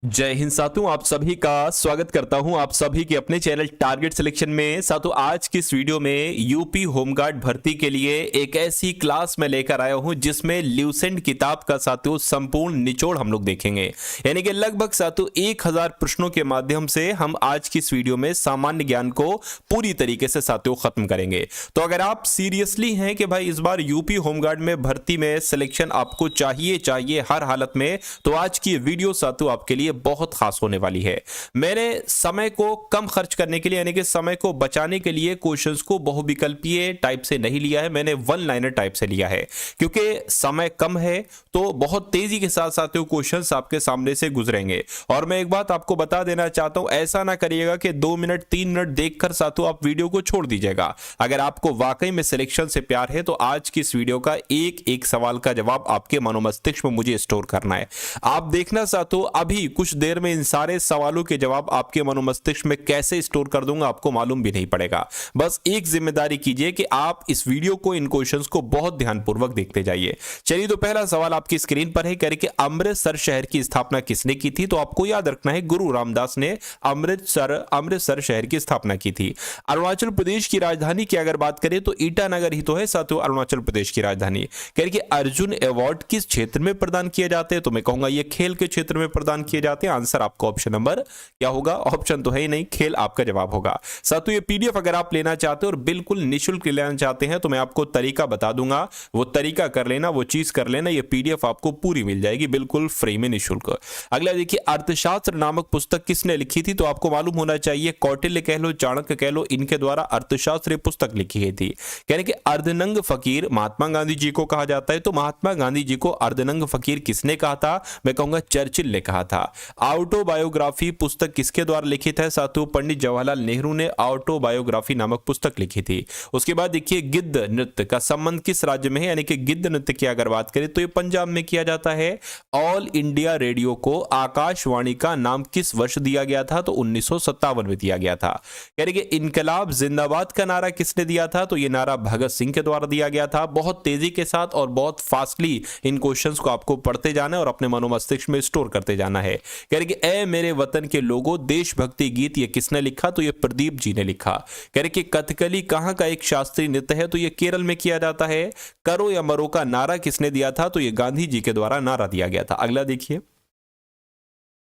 जय हिंद साथियों, आप सभी का स्वागत करता हूं आप सभी के अपने चैनल टारगेट सिलेक्शन में। साथियों, आज की इस वीडियो में यूपी होमगार्ड भर्ती के लिए एक ऐसी क्लास में लेकर आया हूं जिसमें ल्यूसेंट किताब का साथियों संपूर्ण निचोड़ हम लोग देखेंगे। यानी कि लगभग साथियों 1000 प्रश्नों के माध्यम से हम आज की इस वीडियो में सामान्य ज्ञान को पूरी तरीके से साथियों खत्म करेंगे। तो अगर आप सीरियसली हैं कि भाई इस बार यूपी होमगार्ड में भर्ती में सिलेक्शन आपको चाहिए हर हालत में, तो आज की वीडियो साथियों आपके लिए बहुत खास होने वाली है। मैंने समय को कम खर्च करने के लिए यानी कि समय को बचाने के लिए क्वेश्चंस को बहुविकल्पीय टाइप से नहीं लिया है, मैंने वन लाइनर टाइप से लिया है। क्योंकि समय कम है तो बहुत तेजी के साथ साथियों क्वेश्चंस आपके सामने से गुजरेंगे। और मैं एक बात आपको बता देना चाहता हूं, ऐसा ना करिएगा कि 2 मिनट 3 मिनट देखकर साथियों आप वीडियो को छोड़ दीजिएगा। अगर आपको वाकई में सिलेक्शन से प्यार है तो आज की इस वीडियो का एक एक सवाल का जवाब आपके मनोमस्तिष्क में मुझे स्टोर करना है। आप देखना साथियों, अभी कुछ देर में इन सारे सवालों के जवाब आपके मनोमस्तिष्क में कैसे स्टोर कर दूंगा आपको मालूम भी नहीं पड़ेगा। बस एक जिम्मेदारी कीजिए कि आप इस वीडियो को, इन क्वेश्चंस को बहुत ध्यानपूर्वक देखते जाइए। चलिए, तो पहला सवाल आपकी स्क्रीन पर है, कह रहे कि अमृतसर शहर की स्थापना किसने की थी? तो आपको याद रखना है गुरु रामदास ने अमृतसर शहर की स्थापना की थी। अरुणाचल प्रदेश की राजधानी की अगर बात करें तो ईटानगर ही तो है साथियों अरुणाचल प्रदेश की राजधानी। कह रहे कि अर्जुन अवार्ड किस क्षेत्र में प्रदान किए जाते हैं? तो मैं कहूंगा ये खेल के क्षेत्र में प्रदान किए जाते हैं। आंसर आपका ऑप्शन नंबर क्या होगा? ऑप्शन तो है ही नहीं, खेल आपका जवाब होगा। साथियों, ये पीडीएफ अगर आप लेना चाहते हो और बिल्कुल निःशुल्क लेना चाहते हैं तो मैं आपको तरीका बता दूंगा, वो तरीका कर लेना, वो चीज कर लेना, ये पीडीएफ आपको पूरी मिल जाएगी बिल्कुल फ्री में, निःशुल्क। अगला देखिए, अर्थशास्त्र नामक पुस्तक किसने लिखी थी? तो आपको मालूम होना चाहिए कौटिल्य कह लो, चाणक्य कह लो, इनके द्वारा अर्थशास्त्र पुस्तक लिखी गई थी। कहने कि अर्धनंग फकीर महात्मा गांधी जी को कहा जाता है। तो महात्मा गांधी जी को अर्धनंग फकीर किसने कहा था? मैं कहूंगा चर्चिल ने कहा था। ऑटोबायोग्राफी पुस्तक किसके द्वारा लिखित है? साथियों पंडित जवाहरलाल नेहरू ने ऑटोबायोग्राफी नामक पुस्तक लिखी थी। उसके बाद देखिए, गिद्ध नृत्य का संबंध किस राज्य में है? यानी कि गिद्ध नृत्य की अगर बात करें तो ये पंजाब में किया जाता है। ऑल इंडिया रेडियो को आकाशवाणी का नाम किस वर्ष दिया गया था? तो 1957 में दिया गया था। यानी कि इनकलाब जिंदाबाद का नारा किसने दिया था? तो ये नारा भगत सिंह के द्वारा दिया गया था। बहुत तेजी के साथ और बहुत फास्टली इन क्वेश्चंस को आपको पढ़ते जाना है और अपने मनोमस्तिष्क में स्टोर करते जाना है। कह रहे कि ए मेरे वतन के लोगों, देशभक्ति गीत ये किसने लिखा? तो ये प्रदीप जी ने लिखा। कह रहे कि कथकली कहां का एक शास्त्रीय नृत्य है? तो ये केरल में किया जाता है। करो या मरो का नारा किसने दिया था? तो ये गांधी जी के द्वारा नारा दिया गया था। अगला देखिए,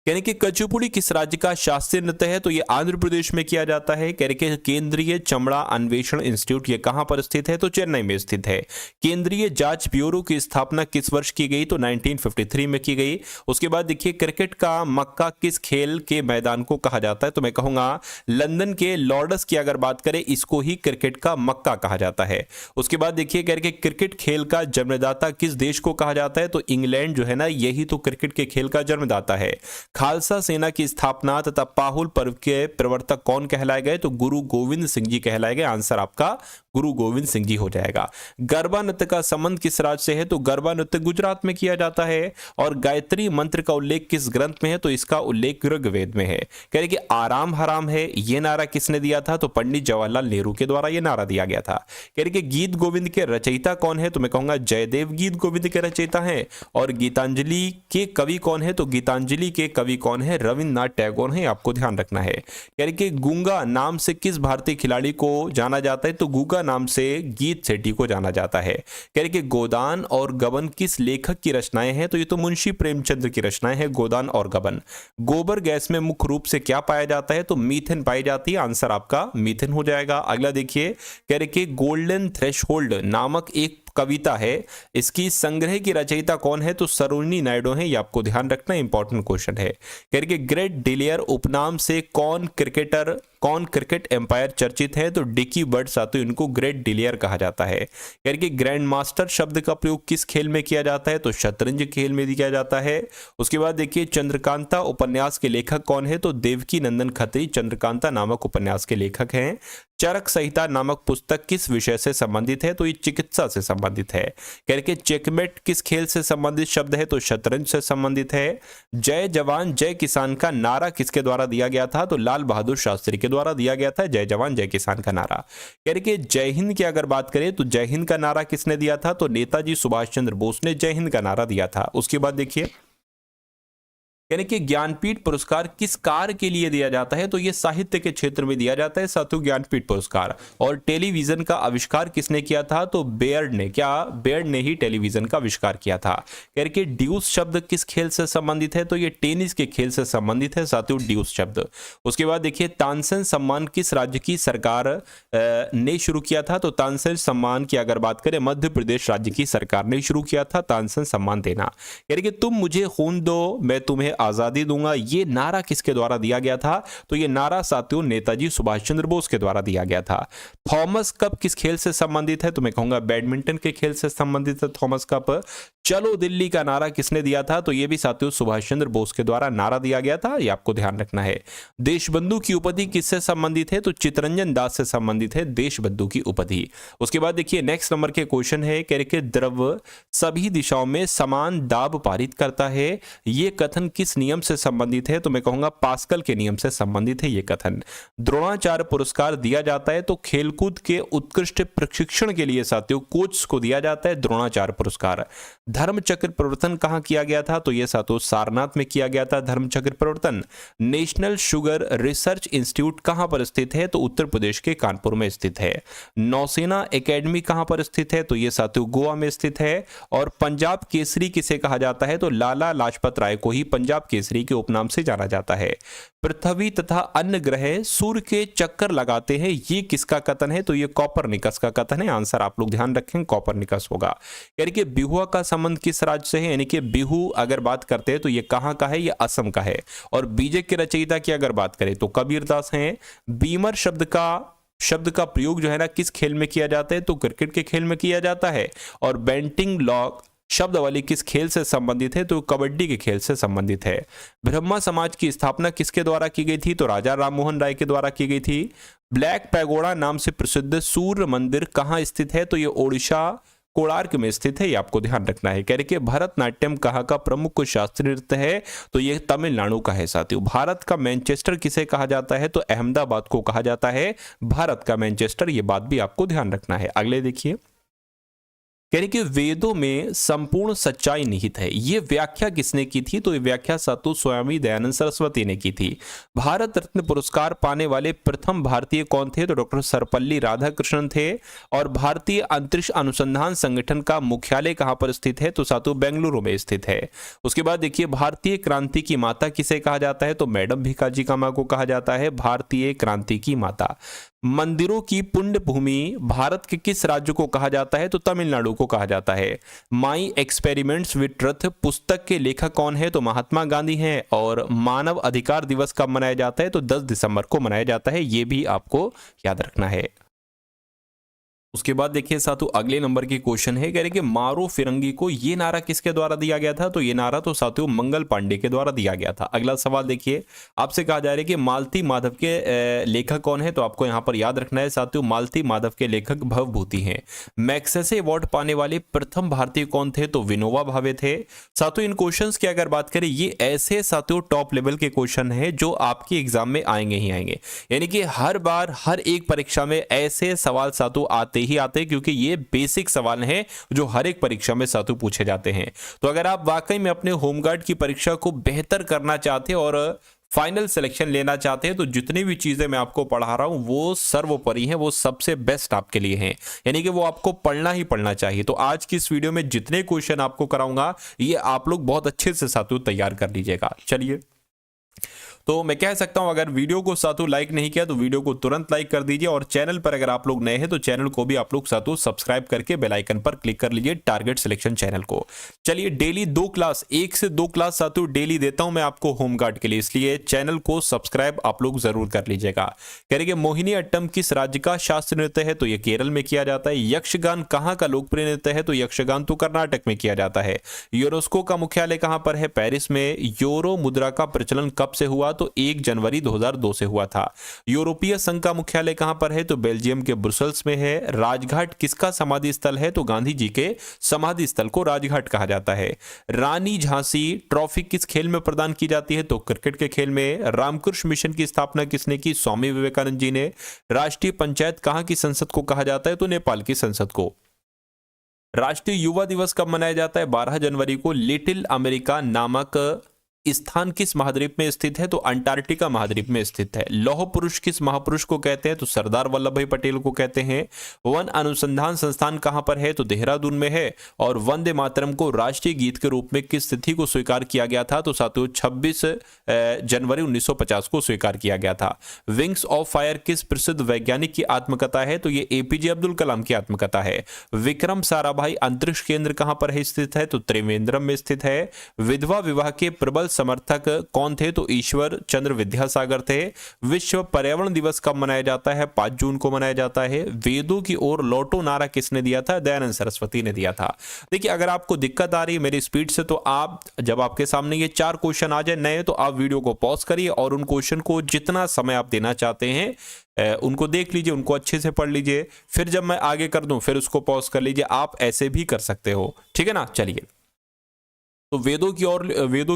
यानी कि कचुपुड़ी किस राज्य का शास्त्रीय नृत्य है? तो ये आंध्र प्रदेश में किया जाता है। कह रहे कि केंद्रीय चमड़ा अन्वेषण इंस्टीट्यूट ये कहां पर स्थित है? तो चेन्नई में स्थित है। केंद्रीय जांच ब्यूरो की स्थापना किस वर्ष की गई? तो 1953 में की गई। उसके बाद देखिए, क्रिकेट का मक्का किस खेल के मैदान को कहा जाता है? तो मैं कहूंगा लंदन के लॉर्ड्स की अगर बात करें, इसको ही क्रिकेट का मक्का कहा जाता है। उसके बाद देखिए, कह रहे कि क्रिकेट खेल का जन्मदाता किस देश को कहा जाता है? तो इंग्लैंड जो है ना, यही तो क्रिकेट के खेल का जन्मदाता है। खालसा सेना की स्थापना तथा पाहुल पर्व के प्रवर्तक कौन कहलाए गए? तो गुरु गोविंद सिंह जी कहलाए गए। आंसर आपका गुरु गोविंद सिंह जी हो जाएगा। गरबा नृत्य का संबंध किस राज्य से है? तो गरबा नृत्य गुजरात में किया जाता है। और गायत्री मंत्र का उल्लेख किस ग्रंथ में है? तो इसका उल्लेख ऋग्वेद में है। कह रहे कि आराम हराम है, ये नारा किसने दिया था? तो पंडित जवाहरलाल नेहरू के द्वारा ये नारा दिया गया था। कह रहे कि गीत गोविंद के रचयिता कौन है? तो मैं कहूंगा जयदेव गीत गोविंद के रचयिता हैं। और गीतांजलि के कवि कौन है? तो गीतांजलि के कवि कौन है? रविन्द्रनाथ टैगोर है। आपको ध्यान रखना है। कह रहे कि गूंगा नाम से किस भारतीय खिलाड़ी को जाना जाता है? तो गूंगा नाम से गीत सेठी को जाना जाता है। कह रहे कि गोदान और गबन किस लेखक की रचनाएं हैं? तो ये तो मुंशी प्रेमचंद्र की रचनाएं हैं, गोदान और गबन। गोबर गैस में मुख्य रूप से क्या पाया जाता है? तो मीथेन पाई जाती है। आंसर आपका मीथेन हो जाएगा। अगला देखिए, कह रहे कि गोल्डन थ्रेशहोल्ड नामक एक कविता है, इसकी संग्रह की रचयिता कौन है? तो सरोजिनी नायडू है। ये आपको ध्यान रखना, इंपॉर्टेंट क्वेश्चन है। कह रहे कि ग्रेट डिलियर उपनाम से कौन क्रिकेट एम्पायर चर्चित है? तो डिकी बर्ड साथियों इनको ग्रेट डिलियर कहा जाता है। कह रहे कि ग्रैंड मास्टर शब्द का प्रयोग किस खेल में किया जाता है? तो शतरंज खेल में किया जाता है। उसके बाद देखिए, चंद्रकांता उपन्यास के लेखक कौन है? तो देवकी नंदन खत्री चंद्रकांता नामक उपन्यास के लेखक हैं। चरक संहिता नामक पुस्तक किस विषय से संबंधित है? तो ये चिकित्सा से संबंधित है। कह रहे कि चेकमेट किस खेल से संबंधित शब्द है? तो शतरंज से संबंधित है। जय जवान जय किसान का नारा किसके द्वारा दिया गया था? तो लाल बहादुर शास्त्री के द्वारा दिया गया था जय जवान जय किसान का नारा। कह रहे कि जय हिंद की अगर बात करें तो जय हिंद का नारा किसने दिया था? तो नेताजी सुभाष चंद्र बोस ने जय हिंद का नारा दिया था। उसके बाद देखिए, यानी कि ज्ञानपीठ पुरस्कार किस कार्य के लिए दिया जाता है, तो ये साहित्य के क्षेत्र में दिया जाता है साथियों ज्ञानपीठ पुरस्कार। और टेलीविजन का आविष्कार किसने किया था, तो बेयर्ड ने, क्या बेयर्ड ने ही टेलीविजन का आविष्कार किया था। यानी कि ड्यूस शब्द किस खेल से संबंधित है, तो ये टेनिस के खेल से संबंधित है साथियों ड्यूस शब्द। उसके बाद देखिए तानसेन सम्मान किस राज्य की सरकार ने शुरू किया था, तो तानसेन सम्मान की अगर बात करें मध्य प्रदेश राज्य की सरकार ने शुरू किया था तानसेन सम्मान देना। यानी कि तुम मुझे खून दो मैं तुम्हें आजादी दूंगा, ये नारा किसके द्वारा दिया गया था, तो ये नारा साथियों नेताजी सुभाष चंद्र बोस के द्वारा दिया गया था। थॉमस कप किस खेल से संबंधित है, तो मैं कहूंगा बैडमिंटन के खेल से संबंधित है थॉमस कप। चलो दिल्ली का नारा किसने दिया था, तो ये भी साथियों सुभाष चंद्र बोस के द्वारा नारा दिया गया था, ये आपको ध्यान रखना है। देशबंधु की उपाधि किससे संबंधित है, तो चित्तरंजन दास से संबंधित है देशबंधु की उपाधि। उसके बाद देखिए नेक्स्ट नंबर के क्वेश्चन है, कह रहे कि द्रव्य सभी दिशाओं में समान दाब पारित करता है, ये कथन किस नियम से संबंधित है, तो मैं कहूंगा पास्कल के नियम से संबंधित है ये कथन। द्रोणाचार्य पुरस्कार दिया जाता है तो खेलकूद के उत्कृष्ट प्रशिक्षण के लिए साथियों कोच को दिया जाता है द्रोणाचार्य पुरस्कार। धर्मचक्र प्रवर्तन कहां किया गया था, तो यह साथियों सारनाथ में किया गया था धर्मचक्र प्रवर्तन। नेशनल शुगर रिसर्च इंस्टीट्यूट कहां पर स्थित है, तो उत्तर प्रदेश के कानपुर में स्थित है। नौसेना एकेडमी कहां पर स्थित है, तो यह साथियों गोवा में स्थित है। और पंजाब केसरी किसे कहा जाता है, तो लाला लाजपत राय को ही पंजाब केसरी के उपनाम से जाना जाता है। पृथ्वी तथा अन्य ग्रह सूर्य के चक्कर लगाते हैं, ये किसका कथन है, तो ये कॉपरनिकस का कथन है। आंसर आप लोग ध्यान रखें कॉपरनिकस होगा। यानी कि बिहुआ का संबंध किस राज्य से है, यानी कि बिहू अगर बात करते हैं तो ये कहां का है, ये असम का है। और बीजे के रचयिता की अगर बात करें तो कबीरदास हैं। बीमर शब्द का प्रयोग जो है ना किस खेल में किया जाता है, तो क्रिकेट के खेल में किया जाता है। और बेंटिंग लॉक शब्द वाली किस खेल से संबंधित है, तो कबड्डी के खेल से संबंधित है। ब्रह्मा समाज की स्थापना किसके द्वारा की गई थी, तो राजा राममोहन राय के द्वारा की गई थी। ब्लैक पैगोडा नाम से प्रसिद्ध सूर्य मंदिर कहां स्थित है, तो ये ओडिशा कोणार्क में स्थित है, ये आपको ध्यान रखना है। कह रहे कि भरतनाट्यम कहाँ का प्रमुख शास्त्रीय नृत्य है, तो ये तमिलनाडु का है साथियों। भारत का मैनचेस्टर किसे कहा जाता है, तो अहमदाबाद को कहा जाता है भारत का मैनचेस्टर, ये बात भी आपको ध्यान रखना है। अगले देखिए कह रहे कि वेदों में संपूर्ण सच्चाई निहित है, ये व्याख्या किसने की थी, तो ये व्याख्या सातु स्वामी दयानंद सरस्वती ने की थी। भारत रत्न पुरस्कार पाने वाले प्रथम भारतीय कौन थे, तो डॉक्टर सर्वपल्ली राधाकृष्णन थे। और भारतीय अंतरिक्ष अनुसंधान संगठन का मुख्यालय कहां पर स्थित है, तो सातु बेंगलुरु में स्थित है। उसके बाद देखिए भारतीय क्रांति की माता किसे कहा जाता है, तो मैडम भीकाजी कामा को कहा जाता है भारतीय क्रांति की माता। मंदिरों की पुण्य भूमि भारत के किस राज्य को कहा जाता है, तो तमिलनाडु को कहा जाता है। माई एक्सपेरिमेंट्स विद ट्रुथ पुस्तक के लेखक कौन है, तो महात्मा गांधी हैं। और मानव अधिकार दिवस कब मनाया जाता है, तो 10 दिसंबर को मनाया जाता है, ये भी आपको याद रखना है। उसके बाद देखिए साथियों अगले नंबर की क्वेश्चन है, कह रहे कि मारो फिरंगी को ये नारा किसके द्वारा दिया गया था, तो ये नारा तो साथियों मंगल पांडे के द्वारा दिया गया था। अगला सवाल देखिए आपसे कहा जा रहा है कि मालती माधव के लेखक कौन है, तो आपको यहां पर याद रखना है साथियों मालती माधव के लेखक भवभूति हैं। मैग्सेसे अवार्ड पाने वाले प्रथम भारतीय कौन थे, तो विनोबा भावे थे। साथियों इन क्वेश्चन की अगर बात करें ये ऐसे साथियों टॉप लेवल के क्वेश्चन है जो आपके एग्जाम में आएंगे ही आएंगे, यानी कि हर बार हर एक परीक्षा में ऐसे सवाल साथियों आते ही आते हैं, क्योंकि ये बेसिक सवाल हैं जो हर एक परीक्षा में साथियों पूछे जाते हैं। तो अगर आप वाकई में अपने होमगार्ड की परीक्षा को बेहतर करना चाहते हैं और फाइनल सिलेक्शन लेना चाहते हैं, तो जितनी भी चीजें मैं आपको पढ़ा रहा हूं वो सर्वोपरि हैं, वो सबसे बेस्ट आपके लिए हैं, यानी कि वो आपको पढ़ना ही पढ़ना चाहिए। तो आज की इस वीडियो में जितने क्वेश्चन आपको कराऊंगा ये आप लोग बहुत अच्छे से साथियों तैयार कर लीजिएगा। चलिए तो मैं कह सकता हूं अगर वीडियो को साथियों लाइक नहीं किया तो वीडियो को तुरंत लाइक कर दीजिए, और चैनल पर अगर आप लोग नए हैं तो चैनल को भी आप लोग साथियों सब्सक्राइब करके बेल आइकन पर क्लिक कर लीजिए टारगेट सिलेक्शन चैनल को। चलिए डेली 2 क्लास 1 से 2 क्लास साथियों डेली देता हूं मैं आपको होमगार्ड के लिए, इसलिए चैनल को सब्सक्राइब आप लोग जरूर कर लीजिएगा। कह रहे मोहिनी अट्टम किस राज्य का शास्त्रीय नृत्य है, तो ये केरल में किया जाता है। यक्षगान कहाँ का लोकप्रिय नृत्य है, तो यक्षगान तो कर्नाटक में किया जाता है। यूनेस्को का मुख्यालय कहां पर है, पेरिस में। यूरो मुद्रा का प्रचलन कब से हुआ, तो 1 जनवरी 2002 से हुआ था। यूरोपीय संघ का मुख्यालय कहां पर है, तो बेल्जियम के ब्रुसेल्स में है। राजघाट किसका समाधि स्थल है, तो गांधी जी के समाधि स्थल को राजघाट कहा जाता है। रानी झांसी ट्रॉफी किस खेल में प्रदान की जाती है, तो क्रिकेट के खेल में। रामकृष्ण मिशन की स्थापना किसने की, स्वामी विवेकानंद जी ने। राष्ट्रीय पंचायत कहां की संसद को कहा जाता है, तो नेपाल की संसद को। राष्ट्रीय युवा दिवस कब मनाया जाता है, 12 जनवरी को। लिटिल अमेरिका नामक स्थान किस महाद्वीप में स्थित है? तो अंटार्कटिका महाद्वीप में स्थित है। लौह पुरुष किस महापुरुष को कहते हैं? तो सरदार वल्लभ भाई पटेल को कहते हैं। वन अनुसंधान संस्थान कहां पर है? तो देहरादून में है। और वंदे मातरम को राष्ट्रीय गीत के रूप में किस तिथि को स्वीकार किया गया था? तो साथियों 26 जनवरी 1950 को स्वीकार किया गया था। विंग्स ऑफ फायर किस प्रसिद्ध वैज्ञानिक की आत्मकथा है? तो ये एपीजे अब्दुल कलाम की आत्मकथा है। विक्रम साराभाई अंतरिक्ष केंद्र कहां पर स्थित है? तो त्रिवेंद्रम में स्थित है। विधवा विवाह के प्रबल समर्थक कौन थे? तो ईश्वर चंद्र विद्यासागर थे। विश्व पर्यावरण दिवस कब मनाया जाता है? 5 जून को मनाया जाता है। वेदों की ओर लौटो नारा किसने दिया था? दयानंद सरस्वती ने दिया था। देखिए, अगर आपको दिक्कत आ रही है मेरी स्पीड से, तो आप जब आपके सामने ये 4 क्वेश्चन आ जाए नए, तो आप वीडियो को पॉज करिए और उन क्वेश्चन को जितना समय आप देना चाहते हैं उनको देख लीजिए, उनको अच्छे से पढ़ लीजिए। फिर जब मैं आगे कर दूं फिर उसको पॉज कर लीजिए। आप ऐसे भी कर सकते हो, ठीक है ना। चलिए, तो वेदों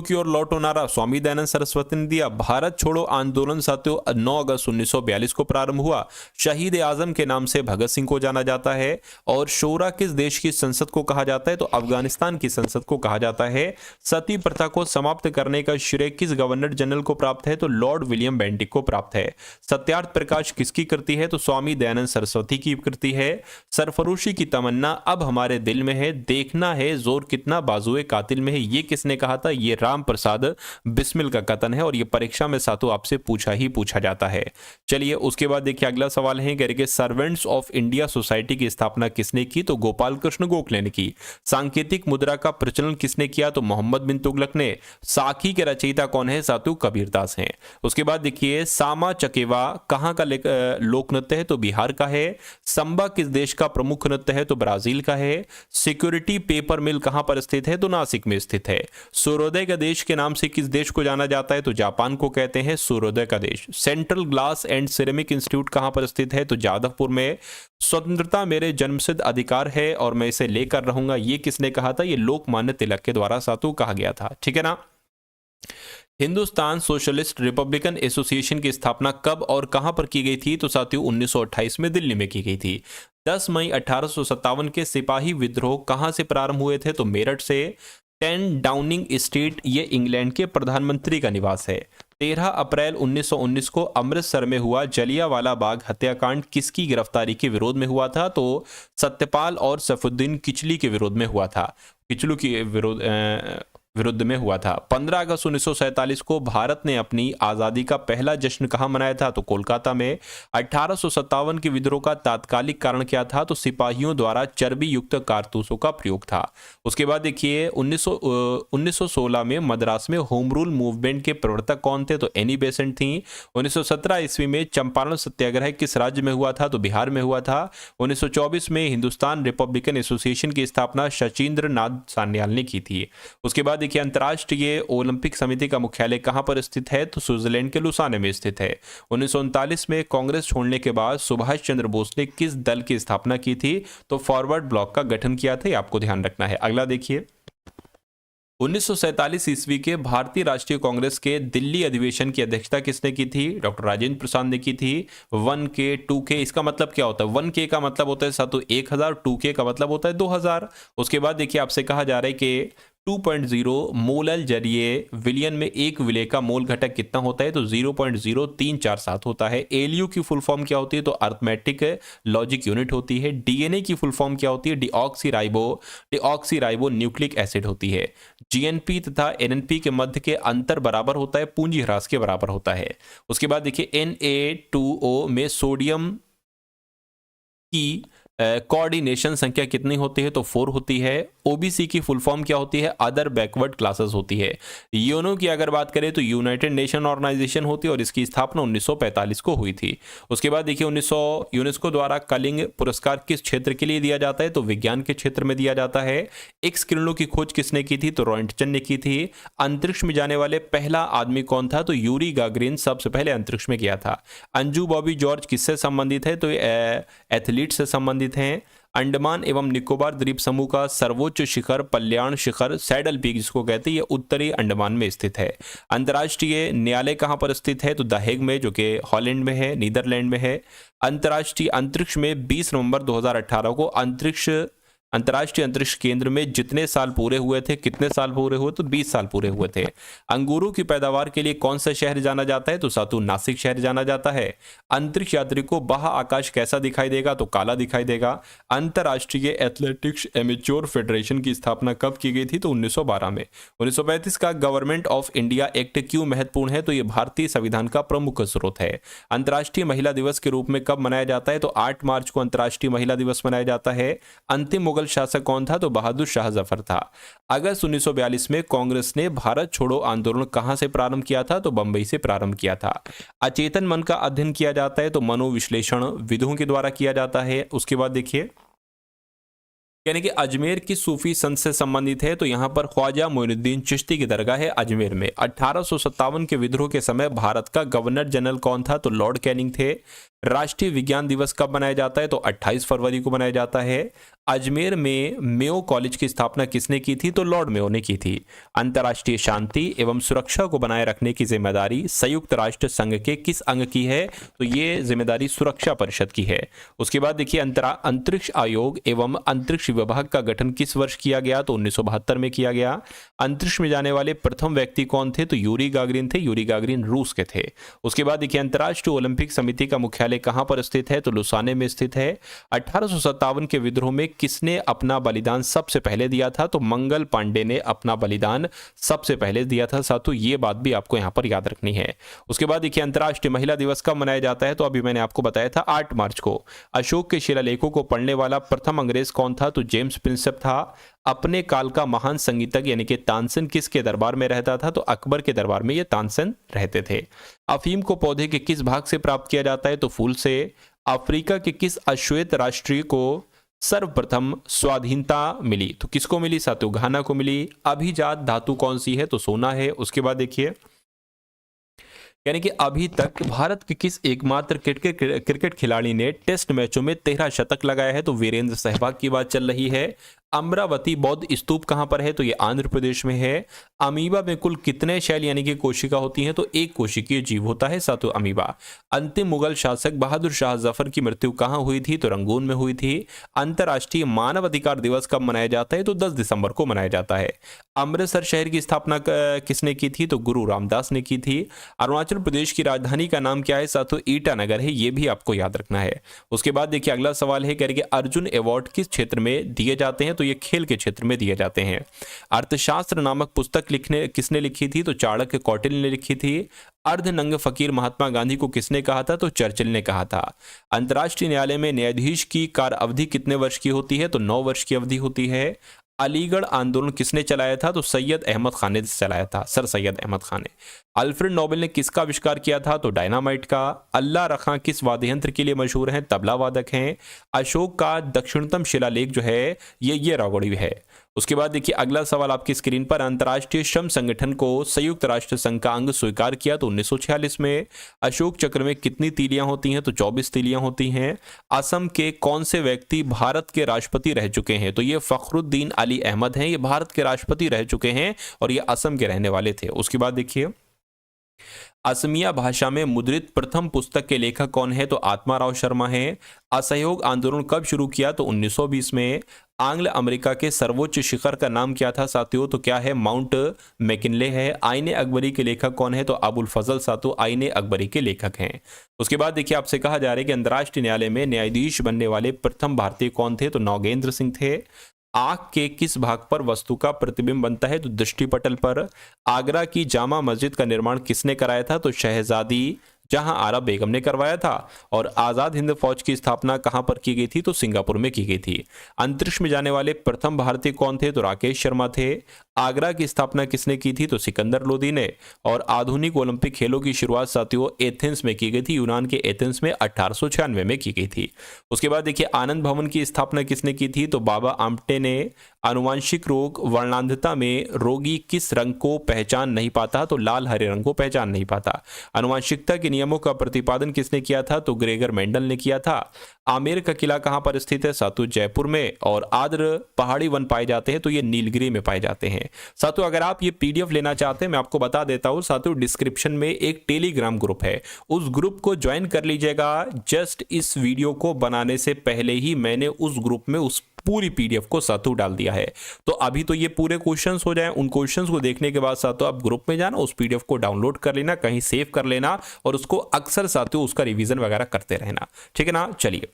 की ओर लौटो नारा स्वामी दयानंद सरस्वती ने दिया। भारत छोड़ो आंदोलन साथियों 9 अगस्त 1942 को प्रारंभ हुआ। शहीद आजम के नाम से भगत सिंह को जाना जाता है। और शोरा किस देश की संसद को कहा जाता है? तो अफगानिस्तान की संसद को कहा जाता है। सती प्रथा को समाप्त करने का श्रेय किस गवर्नर जनरल को प्राप्त है? तो लॉर्ड विलियम बेंटिक को प्राप्त है। सत्यार्थ प्रकाश किसकी कृति है? तो स्वामी दयानंद सरस्वती की कृति है। सरफरोशी की तमन्ना अब हमारे दिल में है, देखना है जोर कितना बाजुए कातिल में है, ये किसने कहा था? ये राम प्रसाद बिस्मिल का कथन है। और ये परीक्षा में साथों आपसे पूछा जाता है। चलिए, उसके बाद देखिए अगला सवाल है कि सर्वेंट्स ऑफ इंडिया सोसाइटी की स्थापना किसने की? तो गोपाल कृष्ण गोखले ने की। सांकेतिक मुद्रा का प्रचलन किसने किया? तो मोहम्मद बिन तुगलक ने। साखी के रचयिता कौन है? साथों कबीरदास हैं। उसके बाद देखिए सामा चकेवा कहां का लोक नृत्य है? तो बिहार का है। संबा किस देश का प्रमुख नृत्य है? तो ब्राजील का है। सिक्योरिटी पेपर मिल कहां पर स्थित है? तो नासिक में स्थित है। सूर्योदय का देश के नाम से किस देश को जाना जाता है? तो जापान को कहते हैं सूर्योदय का देश। Central glass and ceramic institute कहां पर स्थित है? तो जादवपुर में। स्वतंत्रता मेरे जन्मसिद्ध अधिकार है और मैं इसे लेकर रहूंगा, ये किसने कहा था? ये लोकमान्य तिलक के द्वारा सातु कहा गया था, ठीक है ना। हिंदुस्तान सोशलिस्ट रिपब्लिकन एसोसिएशन की स्थापना कब और कहां पर की गई थी? तो साथियों 1928 में दिल्ली में की गई थी। 10 मई 1857 के सिपाही विद्रोह कहां से प्रारंभ हुए थे? तो मेरठ से। 10 डाउनिंग स्ट्रीट ये इंग्लैंड के प्रधानमंत्री का निवास है। 13 अप्रैल 1919 को अमृतसर में हुआ जलियांवाला बाग हत्याकांड किसकी गिरफ्तारी के विरोध में हुआ था? तो सत्यपाल और सैफुद्दीन किचली के विरोध में हुआ था। किचलू के विरुद्ध में हुआ था। 15 अगस्त 1947 को भारत ने अपनी आजादी का पहला जश्न कहां मनाया था? तो कोलकाता में। 1857 के विद्रोह का तात्कालिक कारण क्या था? तो सिपाहियों द्वारा चर्बी युक्त कारतूसों का प्रयोग था। उसके बाद देखिए 1916 में मद्रास में होम रूल मूवमेंट के प्रवर्तक कौन थे? तो एनी बेसेंट थी। 1917 ईस्वी में चंपारण सत्याग्रह किस राज्य में हुआ था? तो बिहार में हुआ था। 1924 में हिंदुस्तान रिपब्लिकन एसोसिएशन की स्थापना शचीन्द्र नाथ सान्याल ने की थी। उसके बाद देखिए अंतर्राष्ट्रीय ओलंपिक समिति का मुख्यालय कहां पर स्थित है? तो स्विट्जरलैंड के लुसाने में स्थित है। 1939 में कांग्रेस छोड़ने के बाद सुभाष चंद्र बोस ने किस दल की स्थापना की थी? तो फॉरवर्ड ब्लॉक का गठन किया था, आपको ध्यान रखना है। अगला देखिए 1947 ईस्वी के भारतीय राष्ट्रीय कांग्रेस के दिल्ली अधिवेशन की अध्यक्षता किसने की थी? डॉक्टर राजेंद्र प्रसाद ने की थी। 1K 2K इसका मतलब क्या होता है? 1K का मतलब होता है सातों 1000, 2K का मतलब होता है 2000। उसके बाद देखिए आपसे कहा जा रहा है कि 2.0 मोलल जरिए विलियन में एक विलय का मोल घटक कितना होता है? तो 0.0347 होता है। एलयू की फुल फॉर्म क्या होती है? तो अर्थमेटिक लॉजिक यूनिट होती है। डीएनए की फुल फॉर्म क्या होती है? डिऑक्सीराइबो न्यूक्लिक एसिड होती है। जीएनपी तथा एनएनपी के मध्य के अंतर बराबर होता है, पूंजी ह्रास के बराबर होता है। उसके बाद देखिए Na2O में सोडियम की कोऑर्डिनेशन संख्या कितनी होती है? तो 4 होती है। ओबीसी की फुल फॉर्म क्या होती है? अदर बैकवर्ड क्लासेस होती है। यूनो की अगर बात करें तो यूनाइटेड नेशन ऑर्गेनाइजेशन होती है और इसकी स्थापना 1945 को हुई थी। उसके बाद देखिए यूनेस्को द्वारा कलिंग पुरस्कार किस क्षेत्र के लिए दिया जाता है? तो विज्ञान के क्षेत्र में दिया जाता है। एक्स किरणों की खोज किसने की थी? तो रॉयंटन ने की थी। अंतरिक्ष में जाने वाले पहला आदमी कौन था? तो यूरी गागरिन सबसे पहले अंतरिक्ष में गया था। अंजू बॉबी जॉर्ज किससे संबंधित है? तो एथलीट से संबंधित हैं। अंडमान एवं निकोबार द्वीप समूह का सर्वोच्च शिखर कल्याण शिखर सैडल पीक जिसको कहते हैं, ये उत्तरी अंडमान में स्थित है। अंतर्राष्ट्रीय न्यायालय कहां पर स्थित है? तो द हेग में, जो कि हॉलैंड में है, नीदरलैंड में है। अंतर्राष्ट्रीय अंतरिक्ष में 20 नवंबर 2018 को अंतरिक्ष अंतर्राष्ट्रीय अंतरिक्ष केंद्र में जितने साल पूरे हुए थे, कितने साल पूरे हुए, तो 20 साल पूरे हुए थे। अंगूरों की पैदावार के लिए कौन सा शहर जाना जाता है, तो सातु नासिक शहर जाना जाता है। अंतरिक्ष यात्री को बाह्य आकाश कैसा दिखाई देगा, तो काला दिखाई देगा। अंतर्राष्ट्रीय एथलेटिक्स एमेच्योर फेडरेशन की स्थापना कब की गई थी, तो 1912 में। 1935 का गवर्नमेंट ऑफ इंडिया एक्ट क्यों महत्वपूर्ण है, तो यह भारतीय संविधान का प्रमुख स्रोत है। अंतर्राष्ट्रीय महिला दिवस के रूप में कब मनाया जाता है, तो 8 मार्च को अंतर्राष्ट्रीय महिला दिवस मनाया जाता है। अंतिम मुगल शासक कौन था, तो बहादुर शाह जफर था। अगस्त 1942 में कांग्रेस ने भारत छोड़ो आंदोलन कहां से प्रारंभ किया था, तो बंबई से प्रारंभ किया था। अचेतन मन का अध्ययन किया जाता है, तो मनोविश्लेषण विधुओं के द्वारा किया जाता है। उसके बाद देखिए, यानी कि अजमेर की सूफी संत से संबंधित है, तो यहां पर ख्वाजा मोइनुद्दीन चिश्ती की दरगाह है अजमेर में। 1857 के विद्रोह के समय भारत का गवर्नर जनरल कौन था, तो लॉर्ड कैनिंग थे। राष्ट्रीय विज्ञान दिवस कब मनाया जाता है, तो 28 फरवरी को मनाया जाता है। अजमेर में मेयो कॉलेज की स्थापना किसने की थी, तो लॉर्ड मेयो ने की थी। अंतर्राष्ट्रीय शांति एवं सुरक्षा को बनाए रखने की जिम्मेदारी संयुक्त राष्ट्र संघ के किस अंग की है, तो ये जिम्मेदारी सुरक्षा परिषद की है। उसके बाद देखिए, अंतरिक्ष आयोग एवं अंतरिक्ष विभाग का गठन किस वर्ष किया गया, तो 1972 में किया गया। अंतरिक्ष में जाने वाले प्रथम व्यक्ति कौन थे, तो यूरी गागरिन थे। यूरी गागरिन रूस के थे। उसके बाद देखिए, अंतर्राष्ट्रीय ओलंपिक समिति का मुख्यालय कहां पर स्थित है, तो लुसाने में स्थित है। 1857 के विद्रोह में किसने अपना बलिदान सबसे पहले दिया था, तो मंगल पांडे ने अपना बलिदान सबसे पहले दिया था। साथों ये बात भी आपको यहां पर याद रखनी है। उसके बाद देखिए, अंतर्राष्ट्रीय महिला दिवस कब मनाया जाता है, तो अभी मैंने आपको बताया था 8 मार्च को। अशोक के शिलालेखों को पढ़ने वाला प्रथम अंग्रेज कौन था, तो जेम्स प्रिंसेप था। अपने काल का महान संगीतज्ञ यानी कि तानसेन किसके दरबार में रहता था, तो अकबर के दरबार में ये तानसेन रहते थे। अफीम को पौधे के किस भाग से प्राप्त किया जाता है, तो फूल से। अफ्रीका के किस अश्वेत राष्ट्रीय को सर्वप्रथम स्वाधीनता मिली, तो किसको मिली, सातु घाना को मिली। अभिजात धातु कौन सी है, तो सोना है। उसके बाद देखिए, यानी कि अभी तक भारत के किस एकमात्र क्रिकेट खिलाड़ी ने टेस्ट मैचों में 13 शतक लगाया है, तो वीरेंद्र सहवाग की बात चल रही है। अमरावती बौद्ध स्तूप कहां पर है, तो ये आंध्र प्रदेश में है। अमीबा में कुल कितने शैल यानी कि कोशिका होती हैं, तो एक कोशिकीय जीव होता है सातु अमीबा। अंतिम मुगल शासक बहादुर शाह जफर की मृत्यु कहां हुई थी, तो रंगून में हुई थी। अंतर्राष्ट्रीय मानव अधिकार दिवस कब मनाया जाता है, तो 10 दिसंबर को मनाया जाता है। अमृतसर शहर की स्थापना किसने की थी, तो गुरु रामदास ने की थी। अरुणाचल प्रदेश की राजधानी का नाम क्या है, सातु ईटानगर है। ये भी आपको याद रखना है। उसके बाद देखिए, अगला सवाल है कि अर्जुन अवार्ड किस क्षेत्र में दिए जाते हैं, तो ये खेल के क्षेत्र में दिए जाते हैं। अर्थशास्त्र नामक पुस्तक किसने लिखी थी, तो चाणक्य कौटिल्य ने लिखी थी। अर्धनंग फकीर महात्मा गांधी को किसने कहा था, तो चर्चिल ने कहा था। अंतर्राष्ट्रीय न्यायालय में न्यायाधीश की कार्य अवधि कितने वर्ष की होती है, तो 9 वर्ष की अवधि होती है। अलीगढ़ आंदोलन किसने चलाया था, तो सैयद अहमद खान ने चलाया था, सर सैयद अहमद खान ने। अल्फ्रेड नोबेल ने किसका आविष्कार किया था, तो डायनामाइट का। अल्लाह रखा किस वाद्य यंत्र के लिए मशहूर हैं, तबला वादक हैं। अशोक का दक्षिणतम शिलालेख जो है ये रावड़ी है। उसके बाद देखिए, अगला सवाल आपकी स्क्रीन पर, अंतर्राष्ट्रीय श्रम संगठन को संयुक्त राष्ट्र संघ का अंग स्वीकार किया तो 1946 में। अशोक चक्र में कितनी तीलियां होती हैं, तो 24 तीलियां होती हैं। असम के कौन से व्यक्ति भारत के राष्ट्रपति रह चुके हैं, तो ये फखरुद्दीन अली अहमद हैं। ये भारत के राष्ट्रपति रह चुके हैं और ये असम के रहने वाले थे। उसके बाद देखिए, असमिया भाषा में मुद्रित प्रथम पुस्तक के लेखक कौन है, तो आत्माराव शर्मा है। असहयोग आंदोलन कब शुरू किया, तो 1920 में। आंग्ल अमेरिका के सर्वोच्च शिखर का नाम क्या था साथियों, तो क्या है, माउंट मैकिनले है। आईने अकबरी के लेखक कौन है, तो अबुल फजल सातु आईने अकबरी के लेखक हैं। उसके बाद देखिए, आपसे कहा जा रहा है कि अंतर्राष्ट्रीय न्यायालय में न्यायाधीश बनने वाले प्रथम भारतीय कौन थे, तो नौगेंद्र सिंह थे। आंख के किस भाग पर वस्तु का प्रतिबिंब बनता है, तो दृष्टिपटल पर। आगरा की जामा मस्जिद का निर्माण किसने कराया था, तो शहजादी जहां आरा बेगम ने करवाया था। और आजाद हिंद फौज की स्थापना कहां पर की गई थी, तो सिंगापुर में की गई थी। अंतरिक्ष में जाने वाले प्रथम भारतीय कौन थे, तो राकेश शर्मा थे। आगरा की स्थापना किसने की थी, तो सिकंदर लोदी ने। और आधुनिक ओलंपिक खेलों की शुरुआत साथियों एथेंस में की गई थी, यूनान के एथेंस में 1896 में की गई थी। उसके बाद देखिए, आनंद भवन की स्थापना किसने की थी, तो बाबा आमटे ने। आनुवांशिक रोग वर्णांधता में रोगी किस रंग को पहचान नहीं पाता, तो लाल हरे रंग को पहचान नहीं पाता। आनुवांशिकता के नियमों का प्रतिपादन किसने किया था, तो ग्रेगर मेंडल ने किया था। आमेर का किला कहां पर स्थित है, सातु जयपुर में। और आर्द्र पहाड़ी वन पाए जाते हैं, तो ये नीलगिरी में पाए जाते हैं। सातु अगर आप ये पीडीएफ लेना चाहते हैं, मैं आपको बता देता हूं सातु, डिस्क्रिप्शन में एक टेलीग्राम ग्रुप है, उस ग्रुप को ज्वाइन कर लीजिएगा। जस्ट इस वीडियो को बनाने से पहले ही मैंने उस ग्रुप में उस पूरी पीडीएफ को साथों डाल दिया है। तो अभी तो ये पूरे क्वेश्चंस हो जाएं, उन क्वेश्चंस को देखने के बाद साथों आप ग्रुप में जाना, उस पीडीएफ को डाउनलोड कर लेना, कहीं सेव कर लेना और उसको अक्सर साथों उसका रिवीजन वगैरह करते रहना, ठीक है ना। चलिए,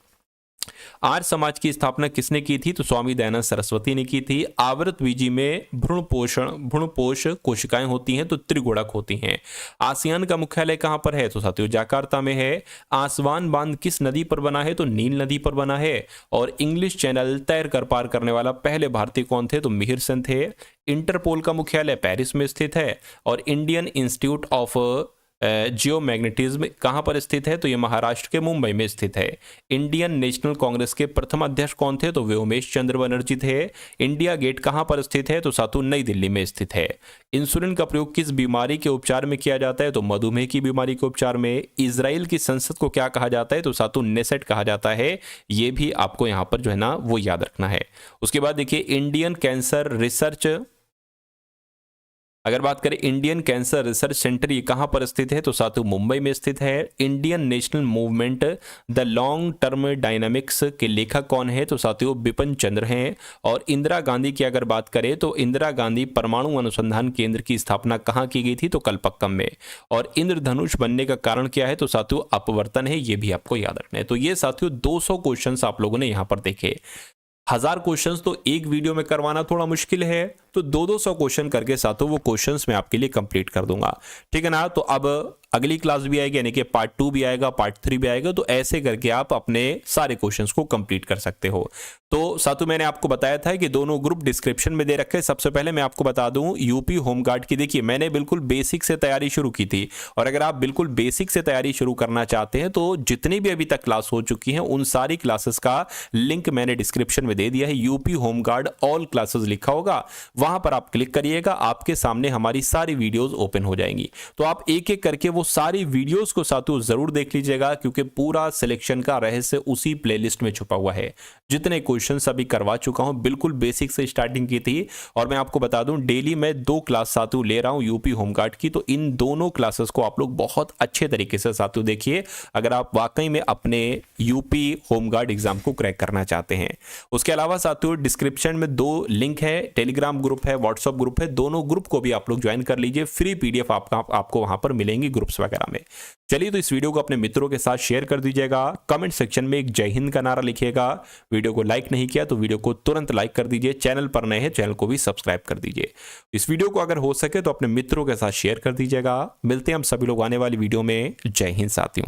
आर्य समाज की स्थापना किसने की थी? तो स्वामी दयानंद सरस्वती ने की थी। आवृत बीजी में भ्रूणपोष कोशिकाएं होती हैं तो त्रिगुणक होती हैं। आसियान का मुख्यालय कहां पर है? तो साथियों जाकार्ता में है। आसवान बांध किस नदी पर बना है? तो नील नदी पर बना है। और इंग्लिश चैनल तैर कर पार करने वाला पहले भारतीय कौन थे? तो मिहिर सेन थे। इंटरपोल का मुख्यालय पेरिस में स्थित है। और इंडियन इंस्टीट्यूट ऑफ जियोमैग्नेटिज्म कहां पर स्थित है? तो ये महाराष्ट्र के मुंबई में स्थित है। इंडियन नेशनल कांग्रेस के प्रथम अध्यक्ष कौन थे? तो वे उमेश चंद्र बनर्जी थे। इंडिया गेट कहां पर स्थित है? तो साथों नई दिल्ली में स्थित है। इंसुलिन का प्रयोग किस बीमारी के उपचार में किया जाता है? तो मधुमेह की बीमारी के उपचार में। इजराइल की संसद को क्या कहा जाता है? तो साथों नेसेट कहा जाता है। ये भी आपको यहां पर जो है ना वो याद रखना है। उसके बाद देखिए, इंडियन कैंसर रिसर्च, अगर बात करें इंडियन कैंसर रिसर्च सेंटर ये कहां पर स्थित है? तो साथियों मुंबई में स्थित है। Indian national movement the long term dynamics के लेखक कौन है? तो साथियों बिपिन चंद्र हैं। और इंदिरा गांधी की अगर बात करें तो इंदिरा गांधी परमाणु अनुसंधान केंद्र की स्थापना कहां की गई थी? तो कलपक्कम में। और इंद्रधनुष बनने का कारण क्या है? तो साथियों अपवर्तन है, ये भी आपको याद रखना है। तो ये साथियों 200 क्वेश्चन आप लोगों ने यहां पर देखे। 1000 क्वेश्चंस तो एक वीडियो में करवाना थोड़ा मुश्किल है, तो 200 क्वेश्चन करके साथों वो क्वेश्चंस मैं आपके लिए कंप्लीट कर दूंगा, ठीक है ना। तो अब अगली क्लास भी आएगी, यानी कि पार्ट 2 भी आएगा, पार्ट 3 भी आएगा, तो ऐसे करके आप अपने सारे क्वेश्चंस को कंप्लीट कर सकते हो। तो साथों मैंने आपको बताया था कि दोनों ग्रुप डिस्क्रिप्शन में दे रखे हैं। सबसे पहले मैं आपको बता दूं यूपी होमगार्ड की, देखिए मैंने बिल्कुल बेसिक से तैयारी शुरू की थी, और अगर आप बिल्कुल बेसिक से तैयारी शुरू करना चाहते हैं तो जितनी भी अभी तक क्लास हो चुकी हैं उन सारी क्लासेस का लिंक मैंने डिस्क्रिप्शन में दे दिया है। यूपी होमगार्ड ऑल क्लासेस लिखा होगा, वहां पर आप क्लिक करिएगा, आपके सामने हमारी सारी वीडियोस ओपन हो जाएंगी। तो आप एक एक करके वो सारी वीडियोस को साथियों जरूर देख लीजिएगा, क्योंकि पूरा सिलेक्शन का रहस्य उसी प्लेलिस्ट में छुपा हुआ है। जितने क्वेश्चन अभी करवा चुका हूं, बिल्कुल बेसिक से स्टार्टिंग की थी, और मैं आपको बता दूं डेली मैं 2 क्लास साथियों ले रहा हूं यूपी होमगार्ड की। तो इन दोनों क्लासेस को आप लोग बहुत अच्छे तरीके से साथियों देखिए, अगर आप वाकई में अपने यूपी होमगार्ड एग्जाम को क्रैक करना चाहते हैं। उसके अलावा साथियों डिस्क्रिप्शन में 2 लिंक है, टेलीग्राम ग्रुप है, व्हाट्सएप ग्रुप है, दोनों ग्रुप को भी आप लोग ज्वाइन कर लीजिए। फ्री पीडीएफ आपको वहां पर मिलेंगी ग्रुप्स वगैरह में। चलिए, तो इस वीडियो को अपने मित्रों के साथ शेयर कर दीजिएगा। कमेंट सेक्शन में एक जय हिंद का नारा लिखिएगा। वीडियो को लाइक नहीं किया तो वीडियो को तुरंत लाइक कर दीजिए। चैनल पर नए हैं, चैनल को भी सब्सक्राइब कर दीजिए। इस वीडियो को अगर हो सके तो अपने मित्रों के साथ शेयर कर दीजिएगा। मिलते हैं हम सभी लोग आने वाली वीडियो में। जय हिंद साथियों।